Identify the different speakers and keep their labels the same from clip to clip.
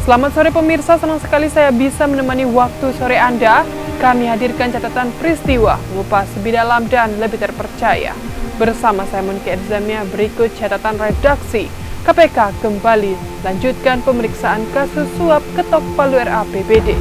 Speaker 1: Selamat sore pemirsa, senang sekali saya bisa menemani waktu sore Anda. Kami hadirkan catatan peristiwa, mengupas lebih dalam dan lebih terpercaya. Bersama saya Monika Edzamia, berikut catatan redaksi. KPK kembali lanjutkan pemeriksaan kasus suap Ketok Palu RAPBD.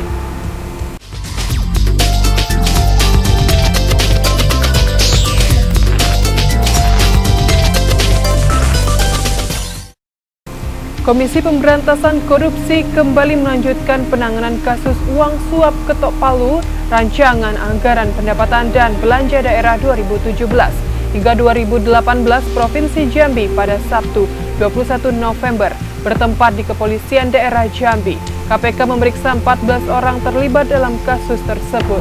Speaker 1: Komisi Pemberantasan Korupsi kembali melanjutkan penanganan kasus uang suap Ketok Palu, Rancangan Anggaran Pendapatan dan Belanja Daerah 2017 hingga 2018 Provinsi Jambi pada Sabtu 21 November bertempat di Kepolisian Daerah Jambi. KPK memeriksa 14 orang terlibat dalam kasus tersebut.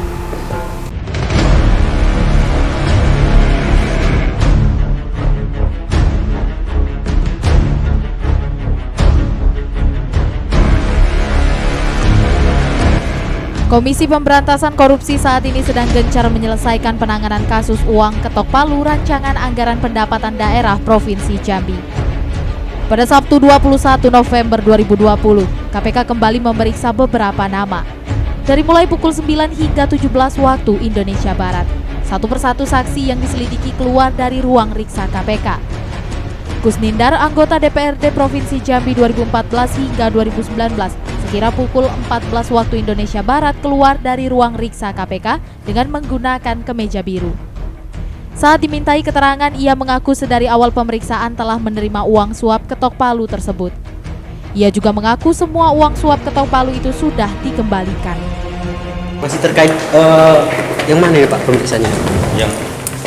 Speaker 2: Komisi Pemberantasan Korupsi saat ini sedang gencar menyelesaikan penanganan kasus uang Ketok Palu Rancangan Anggaran Pendapatan Daerah Provinsi Jambi. Pada Sabtu 21 November 2020, KPK kembali memeriksa beberapa nama. Dari mulai pukul 9 hingga 17 waktu Indonesia Barat, satu persatu saksi yang diselidiki keluar dari ruang riksa KPK. Kusnindar, anggota DPRD Provinsi Jambi 2014 hingga 2019, sekira pukul 14 waktu Indonesia Barat keluar dari ruang riksa KPK dengan menggunakan kemeja biru. Saat dimintai keterangan, ia mengaku sedari awal pemeriksaan telah menerima uang suap Ketok Palu tersebut. Ia juga mengaku semua uang suap Ketok Palu itu sudah dikembalikan.
Speaker 3: Masih terkait yang mana ya Pak pemeriksaannya?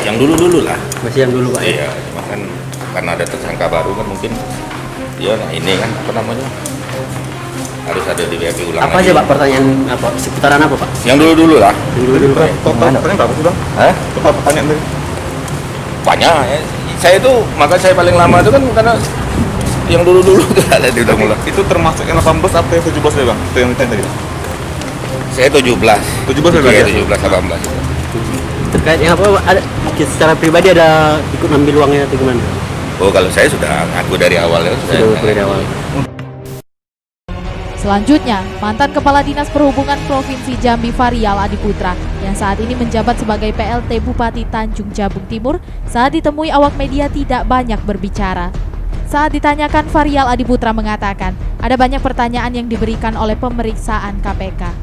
Speaker 4: Yang dulu lah.
Speaker 3: Masih yang dulu Pak?
Speaker 4: Iya, cuma kan karena ada tersangka baru kan mungkin ya ini kan apa namanya harus ada di BAP ulang.
Speaker 3: Apa
Speaker 4: lagi.
Speaker 3: aja Pak pertanyaan apa seputaran apa Pak?
Speaker 4: Yang dulu lah.
Speaker 3: Yang dulu Pak.
Speaker 5: Total pertanyaan berapa sih Bang?
Speaker 4: Hah?
Speaker 5: Total pertanyaan tadi?
Speaker 4: Banyak ya. Saya itu maka saya paling lama itu kan karena yang dulu itu ada di ulang.
Speaker 5: Itu termasuk yang 18 atau yang 17 ya Bang? Itu yang ditanya tadi.
Speaker 4: Saya 17.
Speaker 5: 17
Speaker 4: Iya,
Speaker 5: ya?
Speaker 4: 17 18.
Speaker 3: Terkait yang apa Pak? Ada secara pribadi ada ikut ngambil uangnya atau gimana?
Speaker 4: Oh, kalau saya sudah ngaku dari awal ya.
Speaker 3: Sudah dari awal.
Speaker 2: Selanjutnya, mantan Kepala Dinas Perhubungan Provinsi Jambi Farial Adiputra yang saat ini menjabat sebagai PLT Bupati Tanjung Jabung Timur saat ditemui awak media tidak banyak berbicara. Saat ditanyakan, Farial Adiputra mengatakan ada banyak pertanyaan yang diberikan oleh pemeriksaan KPK.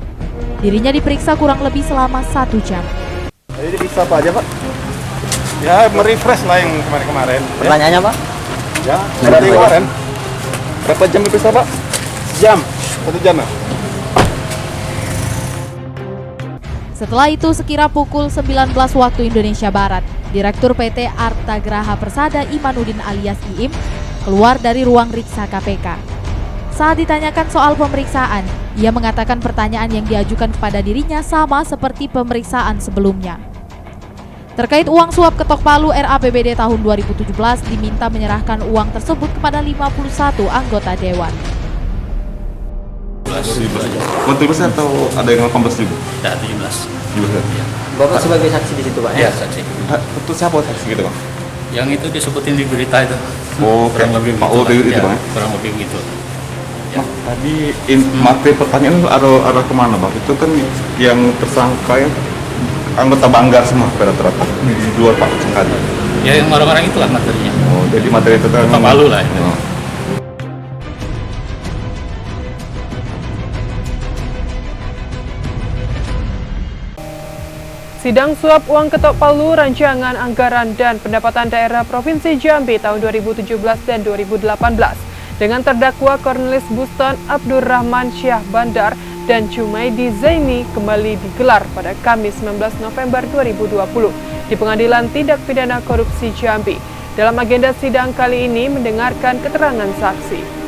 Speaker 2: Dirinya diperiksa kurang lebih selama 1 jam.
Speaker 5: Jadi diperiksa apa aja Pak? Ya merefresh lah yang kemarin-kemarin.
Speaker 3: Pertanyaannya Pak?
Speaker 5: Ya, dari kemarin. Berapa jam diperiksa Pak? Jam. 1 jam ya?
Speaker 2: Setelah itu sekira pukul 19 waktu Indonesia Barat, Direktur PT Arta Graha Persada Imanuddin alias Iim keluar dari ruang riksa KPK. Saat ditanyakan soal pemeriksaan, ia mengatakan pertanyaan yang diajukan kepada dirinya sama seperti pemeriksaan sebelumnya. Terkait uang suap Ketok Palu RAPBD tahun 2017, diminta menyerahkan uang tersebut kepada 51 anggota Dewan.
Speaker 5: 17 atau ada yang 18 ribu?
Speaker 4: Ada 17.
Speaker 5: 17
Speaker 3: Bapak sebagai saksi di situ Pak?
Speaker 4: Iya, saksi.
Speaker 5: Itu siapa saksi gitu Bang?
Speaker 6: Yang itu disebutin di berita itu.
Speaker 5: Oh, kurang lebih Pak. Oh, itu
Speaker 6: ya,
Speaker 5: Bang.
Speaker 6: kurang lebih gitu. Ya.
Speaker 5: Nah, tadi materi pertanyaan arah kemana Bang? Itu kan yang tersangka yang anggota Banggar semua rata-rata di luar Pak sekali.
Speaker 6: Ya yang orang-orang itulah materinya.
Speaker 5: Oh, jadi materi itu kan
Speaker 6: Ketok Palu lah itu.
Speaker 5: Oh.
Speaker 1: Sidang suap uang Ketok Palu Rancangan Anggaran dan Pendapatan Daerah Provinsi Jambi tahun 2017 dan 2018 dengan terdakwa Cornelis Buston, Abdurrahman Syah Bandar, dan Jumaidi Zaini kembali digelar pada Kamis 19 November 2020 di Pengadilan Tindak Pidana Korupsi Jambi. Dalam agenda sidang kali ini mendengarkan keterangan saksi.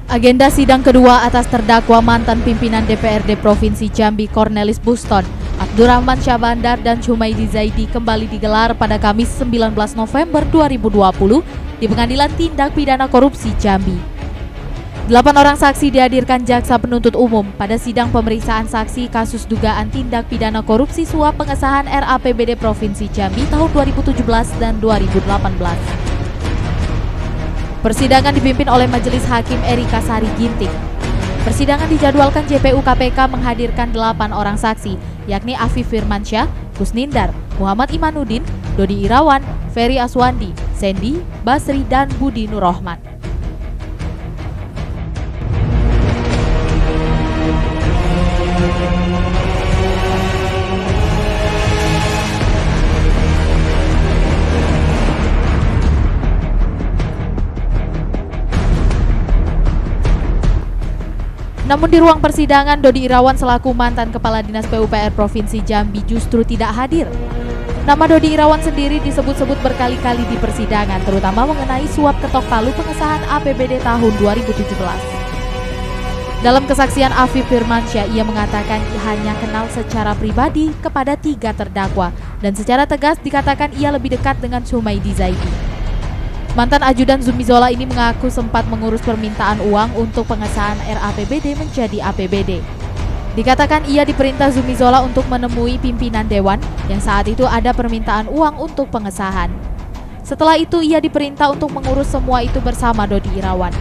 Speaker 2: Agenda sidang kedua atas terdakwa mantan pimpinan DPRD Provinsi Jambi Cornelis Buston, Abdurrahman Syah Bandar, dan Jumaidi Zaidi kembali digelar pada Kamis 19 November 2020 di Pengadilan Tindak Pidana Korupsi Jambi. 8 orang saksi dihadirkan jaksa penuntut umum pada sidang pemeriksaan saksi kasus dugaan tindak pidana korupsi suap pengesahan RAPBD Provinsi Jambi tahun 2017 dan 2018. Persidangan dipimpin oleh Majelis Hakim Erika Sari Ginting. Persidangan dijadwalkan JPU KPK menghadirkan 8 orang saksi, yakni Afif Firmansyah, Kusnindar, Muhammad Imanuddin, Dodi Irawan, Ferry Aswandi, Sandy, Basri, dan Budi Nurrohman. Namun di ruang persidangan, Dodi Irawan selaku mantan Kepala Dinas PUPR Provinsi Jambi justru tidak hadir. Nama Dodi Irawan sendiri disebut-sebut berkali-kali di persidangan, terutama mengenai suap ketok palu pengesahan APBD tahun 2017. Dalam kesaksian Afif Firmansyah, ia mengatakan hanya kenal secara pribadi kepada 3 terdakwa dan secara tegas dikatakan ia lebih dekat dengan Sumaidi Zaidi. Mantan ajudan Zumi Zola ini mengaku sempat mengurus permintaan uang untuk pengesahan RAPBD menjadi APBD. Dikatakan ia diperintah Zumi Zola untuk menemui pimpinan dewan yang saat itu ada permintaan uang untuk pengesahan. Setelah itu ia diperintah untuk mengurus semua itu bersama Dodi Irawan.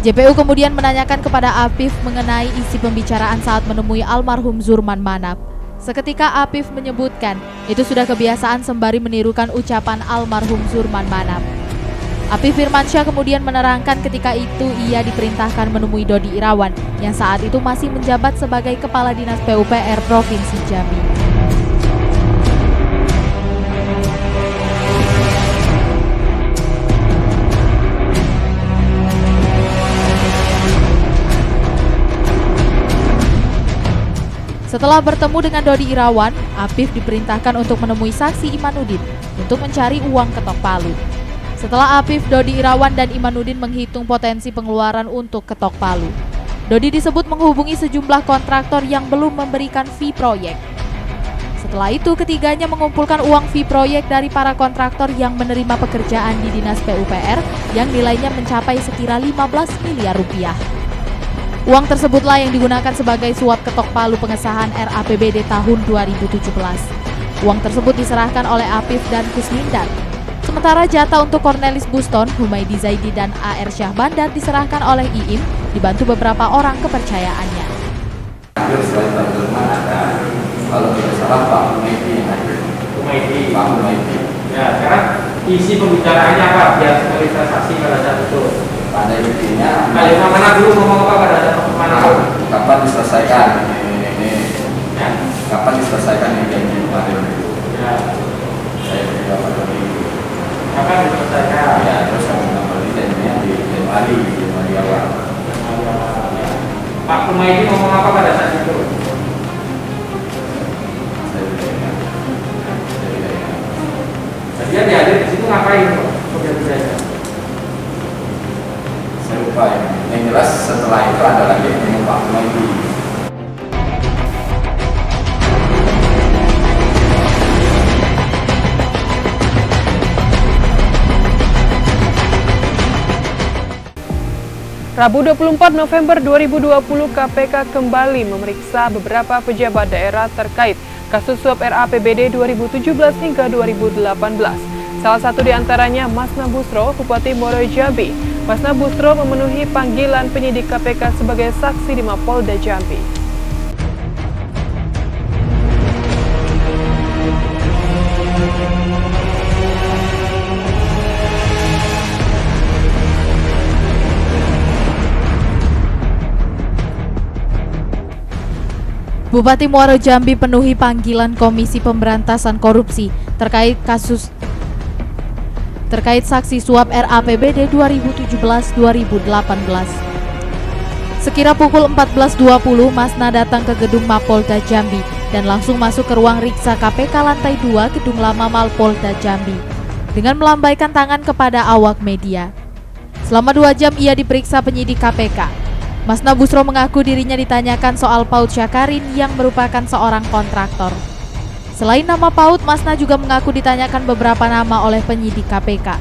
Speaker 2: JPU kemudian menanyakan kepada Afif mengenai isi pembicaraan saat menemui almarhum Zurman Manap. Seketika Afif menyebutkan itu sudah kebiasaan sembari menirukan ucapan almarhum Zurman Manap. Afif Firmansyah kemudian menerangkan ketika itu ia diperintahkan menemui Dodi Irawan yang saat itu masih menjabat sebagai Kepala Dinas PUPR Provinsi Jambi. Setelah bertemu dengan Dodi Irawan, Afif diperintahkan untuk menemui saksi Imanuddin untuk mencari uang ketok palu. Setelah Afif, Dodi Irawan dan Imanuddin menghitung potensi pengeluaran untuk ketok palu. Dodi disebut menghubungi sejumlah kontraktor yang belum memberikan fee proyek. Setelah itu, ketiganya mengumpulkan uang fee proyek dari para kontraktor yang menerima pekerjaan di Dinas PUPR yang nilainya mencapai sekira 15 miliar rupiah. Uang tersebutlah yang digunakan sebagai suap ketok palu pengesahan RAPBD tahun 2017. Uang tersebut diserahkan oleh Afif dan Kusnindar. Sementara jatah untuk Cornelis Buston, Humaydi Zaidi, dan AR Syah Bandar diserahkan oleh Iim, dibantu beberapa orang kepercayaannya.
Speaker 7: Selain Pak Zurman ada, kalau tidak salah Pak Humaydi. Pak Humaydi.
Speaker 8: Ya, sekarang isi pembicaraannya apa? Biar sebagai transaksi pada saat itu.
Speaker 7: Pada intinya,
Speaker 8: Kalian mana dulu ngomong apa pada saat mana?
Speaker 7: Kapan diselesaikan? Ya. Kapan diselesaikan ini kemarin?
Speaker 8: Ya.
Speaker 7: Saya berjawab tadi.
Speaker 8: Kapan diselesaikan?
Speaker 7: Ya, terus saya kembali janjinya di Januari awal.
Speaker 8: Pak Humaydi ngomong apa pada saat itu?
Speaker 7: Saya tidak ingat.
Speaker 8: Dia dihadir di situ ngapain?
Speaker 7: Saya lupa ya. Yang jelas setelah itu ada lagi yang Pak Humaydi.
Speaker 1: Rabu 24 November 2020, KPK kembali memeriksa beberapa pejabat daerah terkait kasus suap RAPBD 2017 hingga 2018. Salah satu di antaranya Masna Busro, Bupati Muaro Jambi. Masna Busro memenuhi panggilan penyidik KPK sebagai saksi di Mapolda Jambi.
Speaker 2: Bupati Muaro Jambi penuhi panggilan Komisi Pemberantasan Korupsi terkait saksi suap RAPBD 2017-2018. Sekira pukul 14.20, Masna datang ke gedung Mapolda Jambi dan langsung masuk ke ruang riksa KPK lantai 2 Gedung Lama Mapolda Jambi dengan melambaikan tangan kepada awak media. Selama 2 jam ia diperiksa penyidik KPK. Masna Busro mengaku dirinya ditanyakan soal Paud Syakarin yang merupakan seorang kontraktor. Selain nama Paud, Masna juga mengaku ditanyakan beberapa nama oleh penyidik KPK.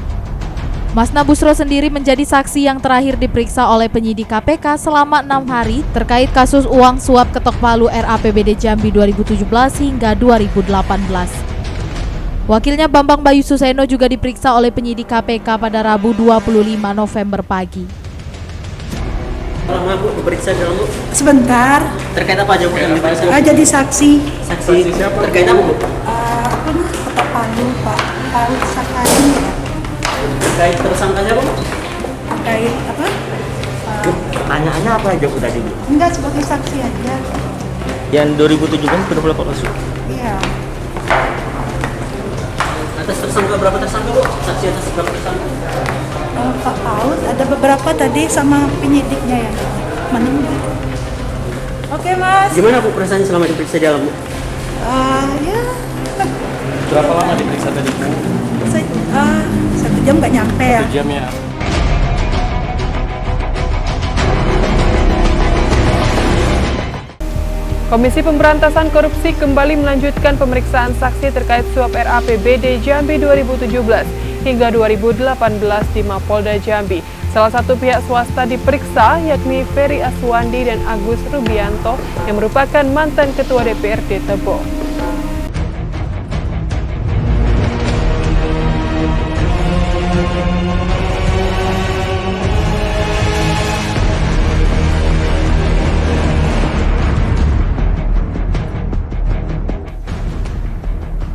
Speaker 2: Masna Busro sendiri menjadi saksi yang terakhir diperiksa oleh penyidik KPK selama 6 hari terkait kasus uang suap ketok palu RAPBD Jambi 2017 hingga 2018. Wakilnya Bambang Bayu Suseno juga diperiksa oleh penyidik KPK pada Rabu 25 November pagi.
Speaker 3: Lama Bu, diperiksa dalam Bu.
Speaker 9: Sebentar,
Speaker 3: Terkait apa aja Bu yang diperiksa?
Speaker 9: jadi saksi.
Speaker 3: Saksi terkait apa Bu?
Speaker 9: Apa nih? Ketok Palu, Pak. Palu Sakari ya.
Speaker 3: Terkait tersangkanya Bu?
Speaker 9: Terkait apa?
Speaker 3: Pertanyaannya apa aja Bu tadi Bu?
Speaker 9: Enggak, sebagai saksi aja.
Speaker 3: Yang 2017 sudah berapa kasus?
Speaker 9: Iya.
Speaker 3: Atas tersangka berapa tersangka Bu? Saksi atas berapa tersangka?
Speaker 9: Pak Paut, ada beberapa tadi sama penyidiknya ya. Mana? Oke, Mas.
Speaker 3: Gimana Bu perasaannya selama diperiksa di dalam Bu?
Speaker 9: Ya.
Speaker 6: Berapa lama diperiksa tadi Bu?
Speaker 9: 1 jam nggak nyampe ya.
Speaker 6: 1 jam ya.
Speaker 1: Komisi Pemberantasan Korupsi kembali melanjutkan pemeriksaan saksi terkait suap RAPBD Jambi 2017 hingga 2018 di Mapolda Jambi. Salah satu pihak swasta diperiksa yakni Ferry Aswandi dan Agus Rubianto yang merupakan mantan Ketua DPRD Tebo.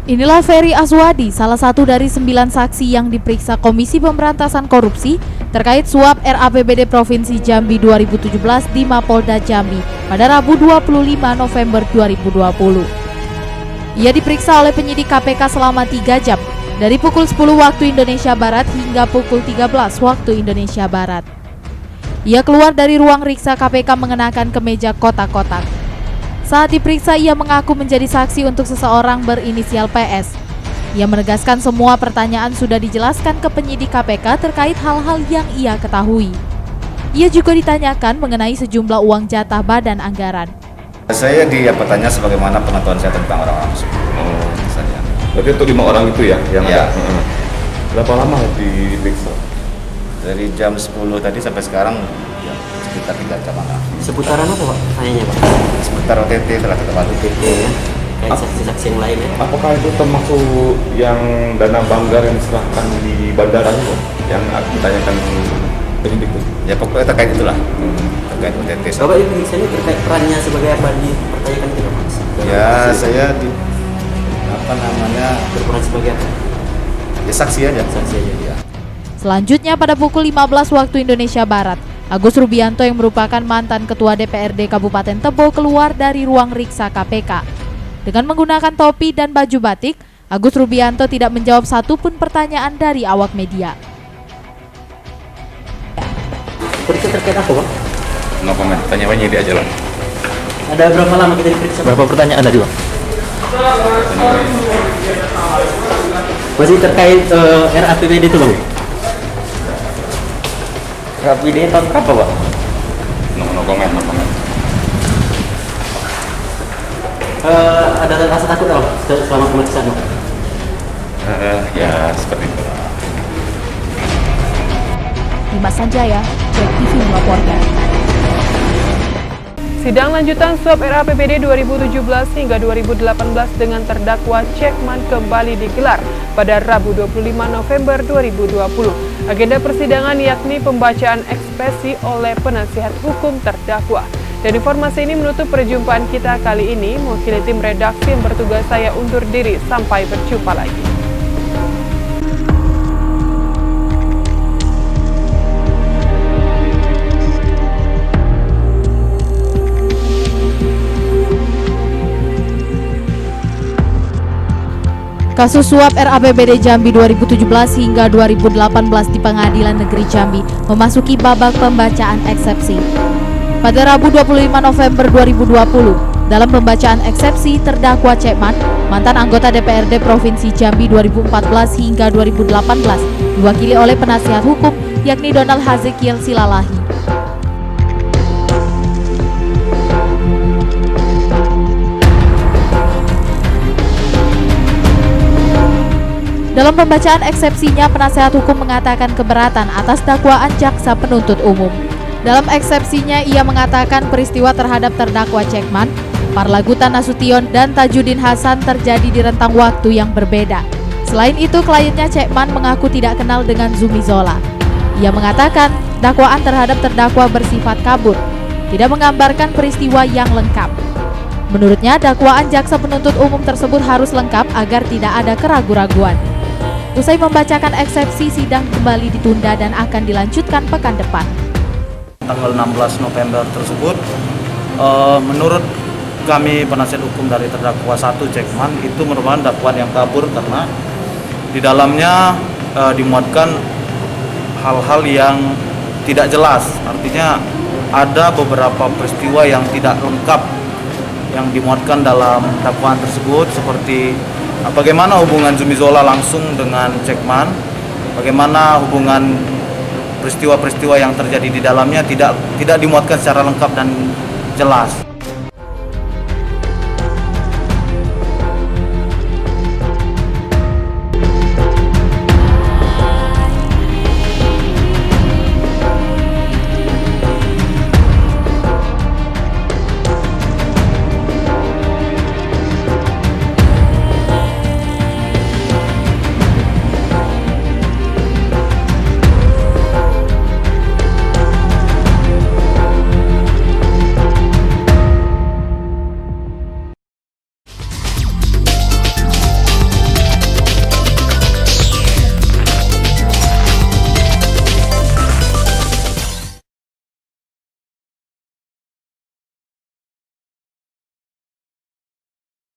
Speaker 2: Inilah Ferry Aswandi, salah satu dari 9 saksi yang diperiksa Komisi Pemberantasan Korupsi terkait suap RAPBD Provinsi Jambi 2017 di Mapolda Jambi pada Rabu 25 November 2020. Ia diperiksa oleh penyidik KPK selama 3 jam, dari pukul 10 waktu Indonesia Barat hingga pukul 13 waktu Indonesia Barat. Ia keluar dari ruang riksa KPK mengenakan kemeja kotak-kotak. Saat diperiksa, ia mengaku menjadi saksi untuk seseorang berinisial PS. Ia menegaskan semua pertanyaan sudah dijelaskan ke penyidik KPK terkait hal-hal yang ia ketahui. Ia juga ditanyakan mengenai sejumlah uang jatah badan anggaran.
Speaker 4: Saya bertanya sebagaimana pengetahuan saya tentang orang-orang tersebut. Saja.
Speaker 5: Berarti untuk 5 orang itu ya yang
Speaker 4: Ya.
Speaker 5: ada. Berapa lama diperiksa?
Speaker 4: Dari jam 10 tadi sampai sekarang ya, sekitar 3 jam.
Speaker 3: Seputaran apa Pak? Tanyanya Pak?
Speaker 4: Seputar OTT salah satu kali.
Speaker 3: OTT ya. Kayak saksi-saksi yang lain ya.
Speaker 5: Apakah itu termasuk yang dana banggar yang diserahkan di bandara itu yang ditanyakan penyidik itu?
Speaker 4: Ya pokoknya terkait itulah. Terkait OTT.
Speaker 3: Bapak ini pemeriksaan terkait perannya sebagai apa dipertanyakan tidak Pak?
Speaker 4: Ya saya
Speaker 3: Berperan sebagai apa?
Speaker 4: ya saksi aja.
Speaker 3: Saksi aja.
Speaker 4: Ya.
Speaker 2: Selanjutnya pada pukul 15 waktu Indonesia Barat, Agus Rubianto yang merupakan mantan Ketua DPRD Kabupaten Tebo keluar dari ruang riksa KPK. Dengan menggunakan topi dan baju batik, Agus Rubianto tidak menjawab satupun pertanyaan dari awak media.
Speaker 3: Periksa terkait apa Pak?
Speaker 4: No comment. Tanya penyidik aja lah.
Speaker 3: Ada berapa lama kita diperiksa?
Speaker 6: Berapa pertanyaan tadi Pak?
Speaker 3: Masih terkait RAPBD itu Bang?
Speaker 4: RAPBD tahun berapa Pak? No comment.
Speaker 3: Ada rasa takut Bang selama pemeriksaan Bang?
Speaker 4: Ya seperti itu.
Speaker 2: Dimas Sanjaya, Cek TV melaporkan.
Speaker 1: Sidang lanjutan suap RAPBD 2017 hingga 2018 dengan terdakwa Cekman kembali digelar pada Rabu 25 November 2020. Agenda persidangan yakni pembacaan ekspresi oleh penasihat hukum terdakwa. Dan informasi ini menutup perjumpaan kita kali ini. Mewakili tim redaksi yang bertugas saya undur diri. Sampai berjumpa lagi.
Speaker 2: Kasus suap RAPBD Jambi 2017 hingga 2018 di Pengadilan Negeri Jambi memasuki babak pembacaan eksepsi. Pada Rabu 25 November 2020, dalam pembacaan eksepsi terdakwa Cekman, mantan anggota DPRD Provinsi Jambi 2014 hingga 2018, diwakili oleh penasihat hukum yakni Donald Hazekiel Silalahi. Dalam pembacaan eksepsinya, penasihat hukum mengatakan keberatan atas dakwaan jaksa penuntut umum. Dalam eksepsinya, ia mengatakan peristiwa terhadap terdakwa Cekman, Parlagutan Nasution, dan Tajudin Hasan terjadi di rentang waktu yang berbeda. Selain itu, kliennya Cekman mengaku tidak kenal dengan Zumi Zola. Ia mengatakan dakwaan terhadap terdakwa bersifat kabur, tidak menggambarkan peristiwa yang lengkap. Menurutnya, dakwaan jaksa penuntut umum tersebut harus lengkap agar tidak ada keraguan-raguan. Usai membacakan eksepsi, sidang kembali ditunda dan akan dilanjutkan pekan depan.
Speaker 10: Tanggal 16 November tersebut, menurut kami penasihat hukum dari terdakwa 1 Cekman, itu merupakan dakwaan yang kabur karena di dalamnya dimuatkan hal-hal yang tidak jelas. Artinya ada beberapa peristiwa yang tidak lengkap yang dimuatkan dalam dakwaan tersebut, seperti bagaimana hubungan Zumi Zola langsung dengan Cekman, bagaimana hubungan peristiwa-peristiwa yang terjadi di dalamnya tidak dimuatkan secara lengkap dan jelas.